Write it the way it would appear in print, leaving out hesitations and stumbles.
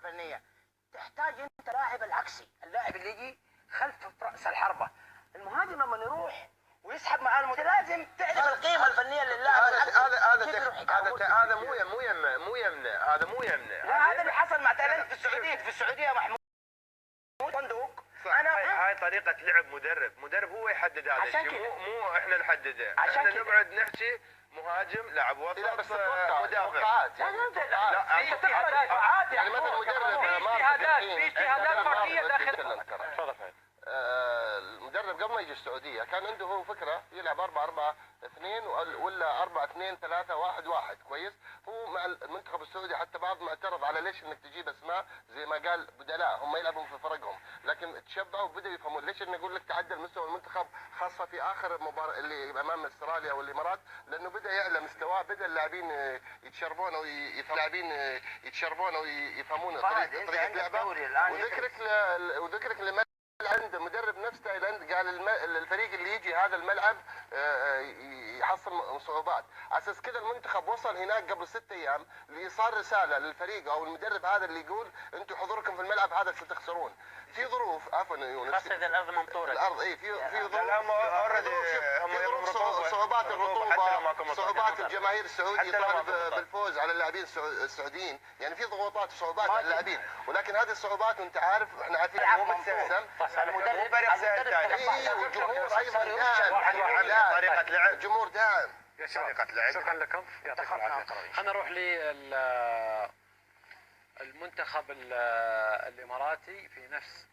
الفنيه. تحتاج انت لاعب العكسي، اللاعب اللي يجي خلف راس الحربه. المهاجم لما يروح ويسحب مع المدرب لازم تعرف القيمه الفنيه للاعب العكسي. هذا مو يمنع لا، هذا اللي حصل مع تايلاند في السعوديه. في السعوديه محمود صندوق. هاي طريقة لعب مدرب هو يحدد هذا الشيء، مو احنا نحدده. احنا نقعد نحكي مهاجم، لاعب وسط، مدافع. لا انت تقرا توقعات يعني مثلا مدرب في اجتهادات فرديه داخل. تفضل. المدرب قبل ما يجي السعوديه كان عنده هو فكره يلعب 4-4-2 ولا 4-2-3-1-1 كويس. هو مع المنتخب السعودي حتى بعض معترض على ليش انك تجيب اسماء زي ما قال بدلاء هم يلعبون في فرقهم، لكن تشبعوا وبداوا يفهمون ليش اني اقول لك تعدل مستوى المنتخب خاصه في اخر مباراه اللي امام استراليا والامارات، لانه بدا يعلى مستواه، بدا اللاعبين يتشربون ويفهمون طريقه لعبه. وذكرك لما عنده مدرب نفس تايلاند قال الفريق اللي يجي هذا الملعب يحصل صعوبات، على اساس كذا المنتخب وصل هناك قبل 6 ايام لايصال رساله للفريق او المدرب هذا اللي يقول انتم حضوركم في الملعب هذا ستخسرون. في ظروف عفوا يونس، خاصه الارض ممطوره. الارض في ظروف صعوبات الرطوبه، صعوبات الجماهير السعوديه طالب بالفوز على اللاعبين السعوديين، يعني في ضغوطات وصعوبات على اللاعبين، ولكن هذه الصعوبات وانت عارف احنا عارفين المدرب والجمهور ايضا داعم، طريقة لعب، الجمهور داعم. شكرا لكم، يعطيكم العافيه. خلينا نروح للمنتخب الاماراتي في نفس